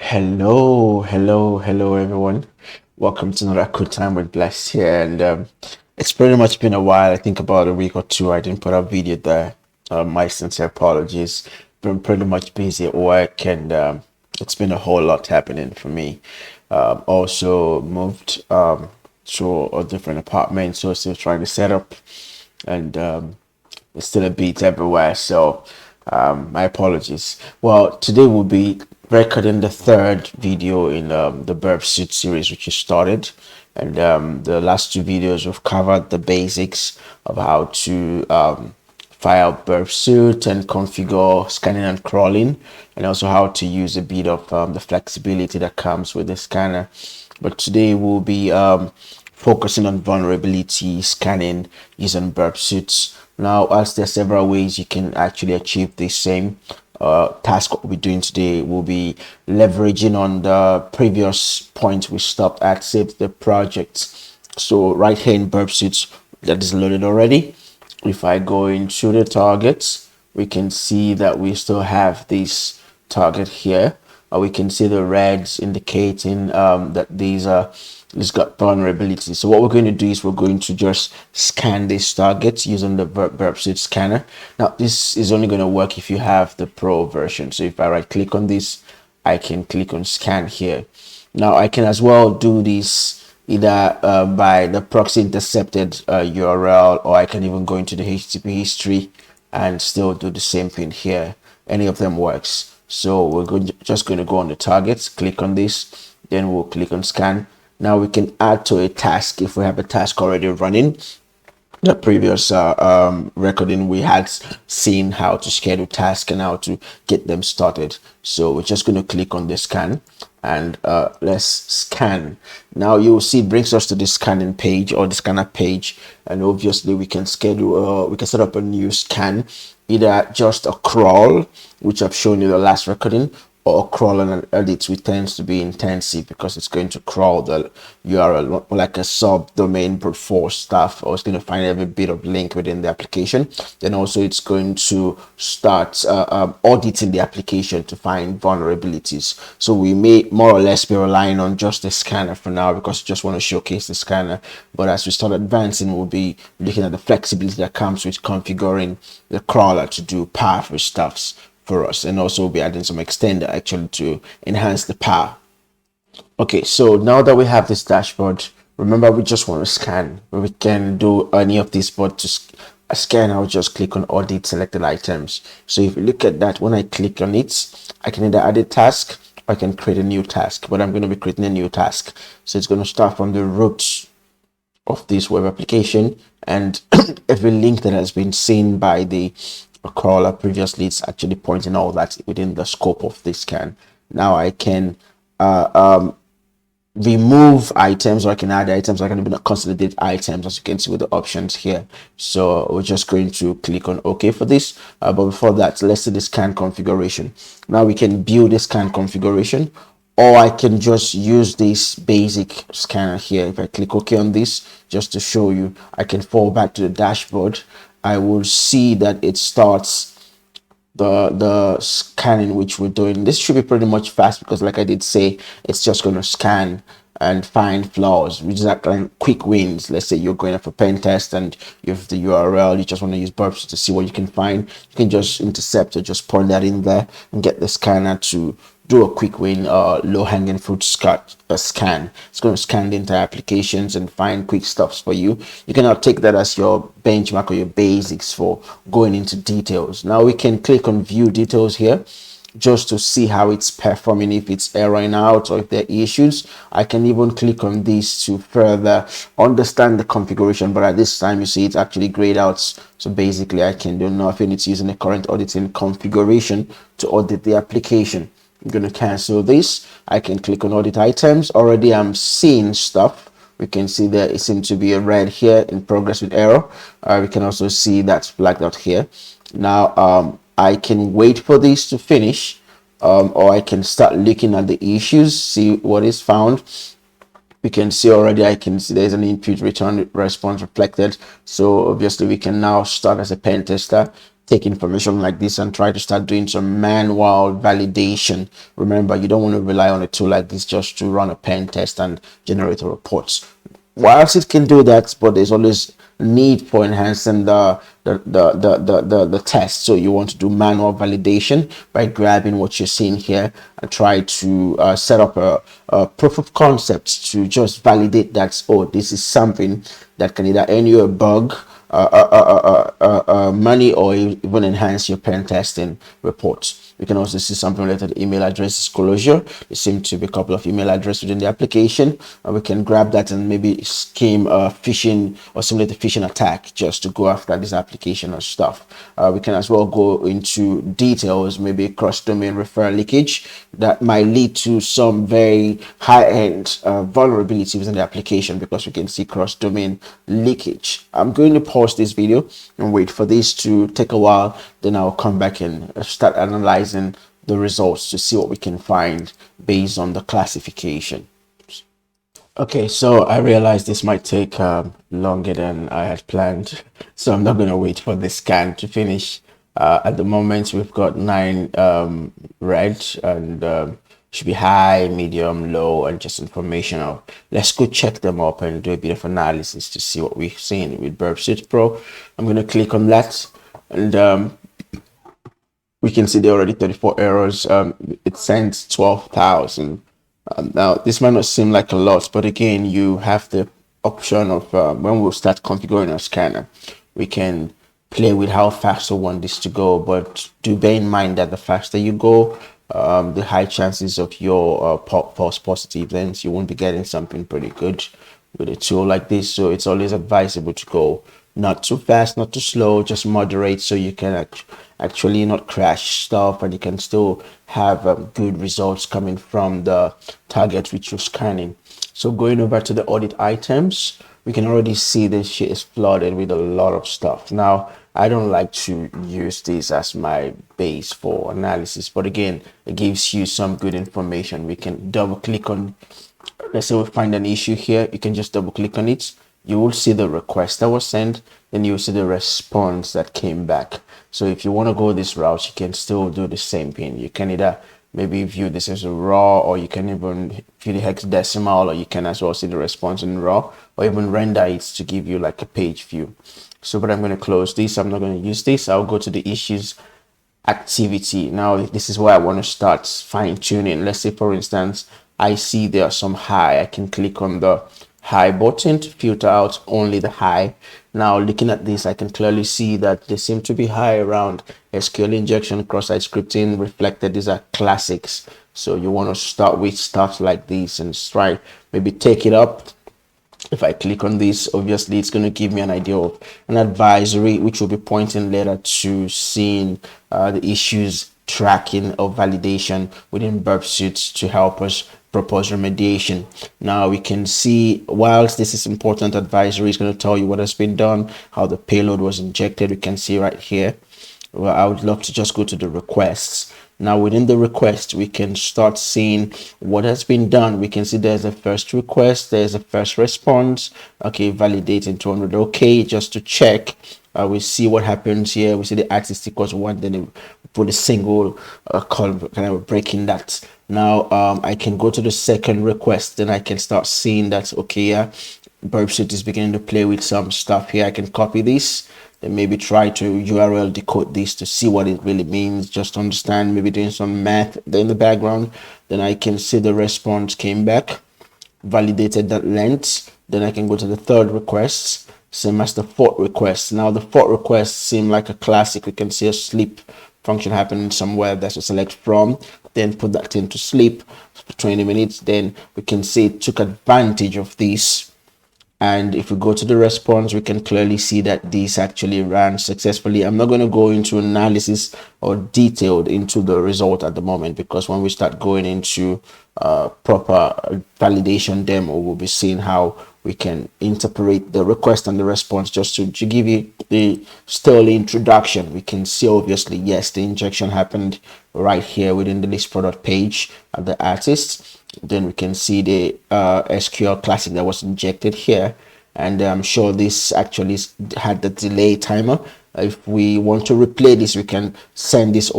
Hello, everyone. Welcome to another Good Time with Bless here. And it's pretty much been a while. I think about a week or two. I didn't put up video there. My sincere apologies. Been pretty much busy at work, and it's been a whole lot happening for me. Also moved to a different apartment, so still trying to set up, and it's still a beat everywhere. So my apologies. Well, today we'll be recording the third video in the Burp Suite series, which is started. And the last two videos we've covered the basics of how to fire up Burp Suite and configure scanning and crawling, and also how to use a bit of the flexibility that comes with the scanner. But today we'll be focusing on vulnerability scanning using Burp Suite. Now, as there are several ways you can actually achieve the same task, what we're doing today will be leveraging on the previous point we stopped at, save the project. So right here in Burp Suite that is loaded already, if I go into the targets, we can see that we still have this target here. We can see the reds indicating that these are it's got vulnerability. So what we're going to do is we're going to just scan these targets using the Burp Suite scanner. Now this is only going to work if you have the pro version. So if I right click on this, I can click on scan here. Now I can as well do this either by the proxy intercepted URL, or I can even go into the HTTP history and still do the same thing here. Any of them works. So we're just going to go on the targets, click on this, then we'll click on scan. Now we can add to a task if we have a task already running. The previous recording we had seen how to schedule tasks and how to get them started. So we're just going to click on the scan and let's scan. Now you'll see it brings us to the scanning page or the scanner page, and obviously we can schedule we can set up a new scan, either just a crawl, which I've shown you the last recording, or crawl and an edit, which tends to be intensive because it's going to crawl the URL like a subdomain brute force stuff, or it's going to find every bit of link within the application. Then also it's going to start auditing the application to find vulnerabilities. So we may more or less be relying on just the scanner for now because we just want to showcase the scanner. But as we start advancing, we'll be looking at the flexibility that comes with configuring the crawler to do powerful stuffs for us, and also we'll be adding some extender actually to enhance the power. Okay, so now that we have this dashboard, remember we just want to scan. We can do any of this, but to scan I'll just click on audit selected items. So if you look at that, when I click on it, I can either add a task or I can create a new task, but I'm going to be creating a new task. So it's going to start from the root of this web application, and every link that has been seen by the crawler previously, it's actually pointing all that within the scope of this scan. Now I can remove items, or I can add items. I can even consolidate items, as you can see with the options here. So we're just going to click on OK for this, but before that, let's see the scan configuration. Now we can build a scan configuration, or I can just use this basic scanner here. If I click OK on this, just to show you, I can fall back to the dashboard. I will see that it starts the scanning which we're doing. This should be pretty much fast because, like I did say, it's just going to scan and find flaws, which is like quick wins. Let's say you're going for pen test and you have the URL, you just want to use burps to see what you can find. You can just intercept or just point that in there and get the scanner to do a quick win, low-hanging fruit scan. It's going to scan the entire applications and find quick stuffs for you. You can now take that as your benchmark or your basics for going into details. Now we can click on view details here just to see how it's performing, if it's erroring out or if there are issues. I can even click on this to further understand the configuration, but at this time you see it's actually grayed out. So basically I can do nothing. It's using the current auditing configuration to audit the application. I'm going to cancel this. I can click on audit items. Already I'm seeing stuff. We can see that it seems to be a red here, in progress with error. We can also see that's blacked out here. Now I can wait for this to finish, or I can start looking at the issues, see what is found. We can see already, I can see there's an input return response reflected. So obviously we can now start as a pen tester take information like this and try to start doing some manual validation. Remember, you don't want to rely on a tool like this just to run a pen test and generate a report. Whilst it can do that, but there's always need for enhancing the test. So you want to do manual validation by grabbing what you're seeing here and try to set up a proof of concept to just validate that, oh, this is something that can either earn you a bug, money, or even enhance your pen testing reports. We can also see something related to email address disclosure. There seem to be a couple of email addresses within the application, and we can grab that and maybe scheme a phishing or simulate a phishing attack just to go after this application or stuff. We can as well go into details, maybe cross-domain referral leakage that might lead to some very high-end vulnerabilities within the application, because we can see cross-domain leakage. I'm going to pause this video and wait for this to take a while, then I'll come back and start analyzing the results to see what we can find based on the classification. Okay, so I realized this might take longer than I had planned, so I'm not going to wait for the scan to finish. At the moment, we've got 9 red, and should be high, medium, low, and just informational. Let's go check them up and do a bit of analysis to see what we've seen with Burp Suite Pro. I'm going to click on that, and we can see there are already 34 errors. It sends 12,000. Now, this might not seem like a lot, but again, you have the option of when we'll start configuring our scanner, we can play with how fast we want this to go. But do bear in mind that the faster you go, the high chances of your false positive, then you won't be getting something pretty good with a tool like this. So it's always advisable to go not too fast, not too slow, just moderate, so you can actually not crash stuff, and you can still have good results coming from the target which you're scanning. So going over to the audit items, we can already see this shit is flooded with a lot of stuff. Now, I don't like to use this as my base for analysis, but again, it gives you some good information. We can double click on, let's say we find an issue here, you can just double click on it. You will see the request that was sent, then you will see the response that came back. So if you want to go this route, you can still do the same thing. You can either maybe view this as a raw, or you can even view the hexadecimal, or you can as well see the response in raw, or even render it to give you like a page view. So, but I'm going to close this. I'm not going to use this. I'll go to the issues activity. Now, this is where I want to start fine tuning. Let's say, for instance, I see there are some high. I can click on the high button to filter out only the high. Now, looking at this, I can clearly see that they seem to be high around SQL injection, cross-site scripting, reflected. These are classics. So you want to start with stuff like this and try maybe take it up. If I click on this, obviously it's going to give me an idea of an advisory, which will be pointing later to seeing the issues tracking or validation within Burp Suite to help us propose remediation. Now we can see, whilst this is important, advisory is going to tell you what has been done, how the payload was injected. We can see right here. Well, I would love to just go to the requests. Now within the request, we can start seeing what has been done. We can see there's a first request, there's a first response. Okay, validating 200. Okay, just to check. We see what happens here. We see the artist equals 1, then we put a single column, kind of breaking that. Now I can go to the second request, then I can start seeing that, okay, yeah, Burp Suite is beginning to play with some stuff here. I can copy this, then maybe try to URL decode this to see what it really means, just to understand, maybe doing some math in the background. Then I can see the response came back, validated that length. Then I can go to the third request, same as the fourth request. Now the fourth request seem like a classic. We can see a sleep function happening somewhere. That's a select from, then put that into sleep for 20 minutes. Then we can see it took advantage of this. And if we go to the response, we can clearly see that this actually ran successfully. I'm not going to go into analysis or detailed into the result at the moment, because when we start going into proper validation demo, we'll be seeing how we can interpret the request and the response. Just to give you the sterling introduction, we can see obviously, yes, the injection happened right here within the list product page at the artist. Then we can see the SQL classic that was injected here, and I'm sure this actually had the delay timer, If we want to replay this, we can send this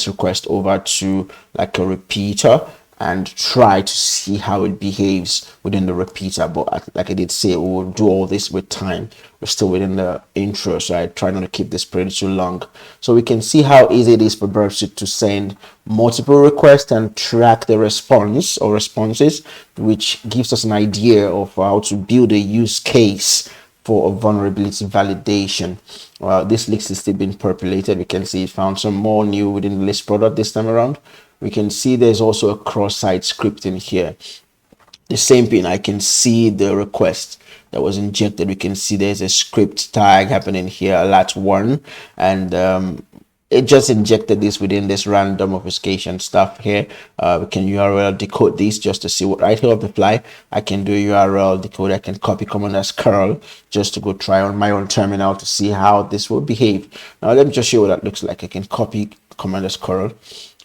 request over to like a repeater and try to see how it behaves within the repeater. But like I did say, we will do all this with time. We're still within the intro, so I try not to keep this pretty too long. So we can see how easy it is for Burp Suite to send multiple requests and track the response or responses, which gives us an idea of how to build a use case for a vulnerability validation. This list is still being populated. We can see it found some more new within the list product this time around. We can see there's also a cross-site scripting here. The same thing, I can see the request that was injected. We can see there's a script tag happening here, lat1, and it just injected this within this random obfuscation stuff here. We can URL decode this just to see what right here on the fly. I can do URL decode. I can copy command as curl just to go try on my own terminal to see how this will behave. Now let me just show you what that looks like. I can copy command as curl.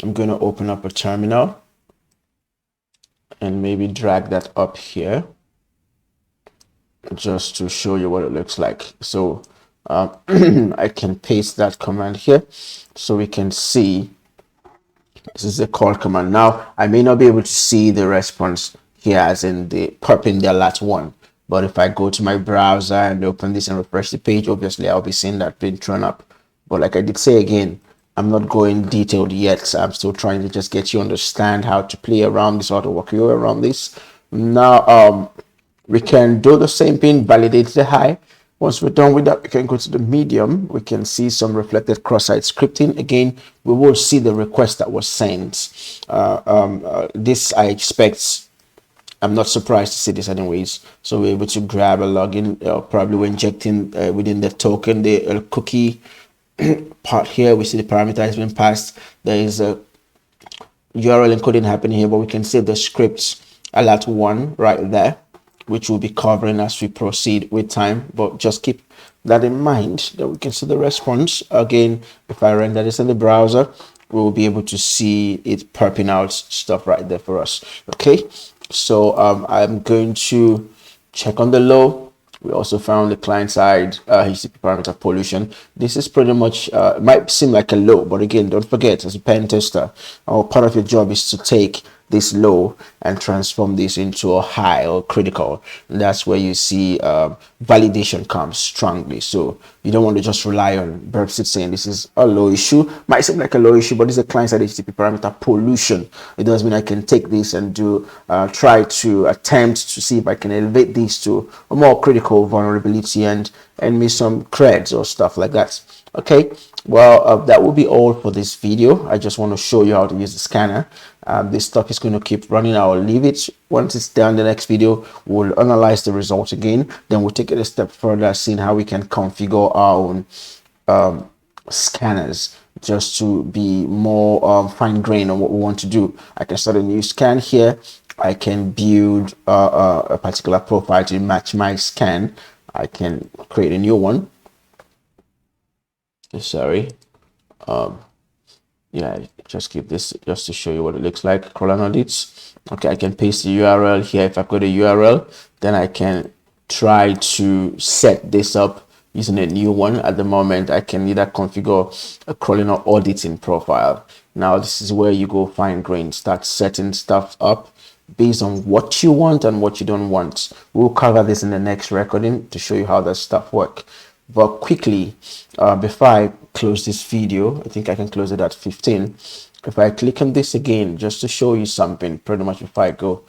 I'm going to open up a terminal and maybe drag that up here just to show you what it looks like. So I can paste that command here so we can see this is a call command. Now I may not be able to see the response here as in the popping the lat1, but if I go to my browser and open this and refresh the page, obviously I'll be seeing that being thrown up. But like I did say again, I'm not going detailed yet. So I'm still trying to just get you understand how to play around this, how to work your way around this. Now we can do the same thing, validate the high. Once we're done with that, we can go to the medium. We can see some reflected cross-site scripting. Again, we will see the request that was sent. This I expect, I'm not surprised to see this anyways. So we're able to grab a login. Probably we're injecting within the token, the cookie part here. We see the parameter has been passed. There is a URL encoding happening here, but we can see the scripts lat1 right there, which we'll be covering as we proceed with time. But just keep that in mind that we can see the response. Again, if I render this in the browser, we'll be able to see it perping out stuff right there for us. Okay, so I'm going to check on the low. We also found the client side HTTP parameter pollution. This is pretty much might seem like a low, but again, don't forget, as a pen tester, part of your job is to take this low and transform this into a high or critical. And that's where you see validation comes strongly. So you don't want to just rely on Burp Suite saying this is a low issue. Might seem like a low issue, but this is a client-side HTTP parameter pollution. It does mean I can take this and do try to attempt to see if I can elevate this to a more critical vulnerability and me some creds or stuff like that. Okay, well, that will be all for this video. I just want to show you how to use the scanner. This stuff is going to keep running. I'll leave it. Once it's done, the next video we'll analyze the results again, then we'll take it a step further, seeing how we can configure our own scanners just to be more fine-grained on what we want to do. I can start a new scan here. I can build a particular profile to match my scan. I can create a new one. Sorry, yeah, just keep this just to show you what it looks like. Colon audits. Okay, I can paste the URL here. If I've got a URL, then I can try to set this up using a new one. At the moment, I can either configure a crawling or auditing profile. Now this is where you go fine grain, start setting stuff up based on what you want and what you don't want. We'll cover this in the next recording to show you how that stuff works. But quickly, before I close this video, I think I can close it at 15. If I click on this again, just to show you something, pretty much before I go,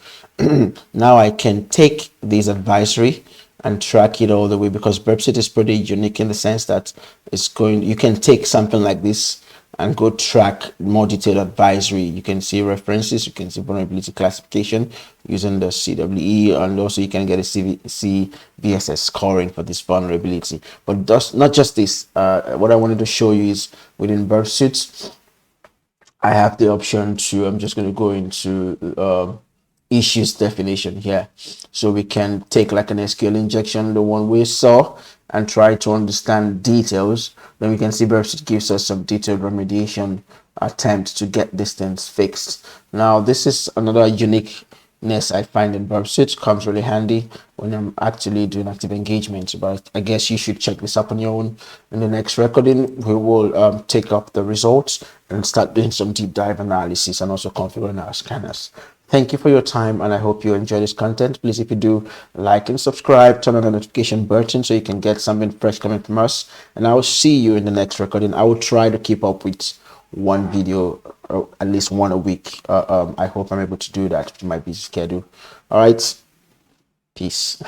now I can take this advisory and track it all the way, because Burp Suite is pretty unique in the sense that you can take something like this and go track more detailed advisory. You can see references, you can see vulnerability classification using the CWE, and also you can get a CVSS scoring for this vulnerability. But not just this. What I wanted to show you is within Burp Suite, I have the option to, I'm just going to go into issues definition here. So we can take like an SQL injection, the one we saw, and try to understand details. Then we can see Burp Suite gives us some detailed remediation attempt to get this things fixed. Now this is another unique I find in Burp Suite comes really handy when I'm actually doing active engagement. But I guess you should check this up on your own. In the next recording, we will take up the results and start doing some deep dive analysis and also configuring our scanners. Thank you for your time, and I hope you enjoy this content. Please, if you do, like and subscribe, turn on the notification button so you can get something fresh coming from us. And I will see you in the next recording. I will try to keep up with one video, or at least one a week. I hope I'm able to do that with my busy schedule. All right, peace.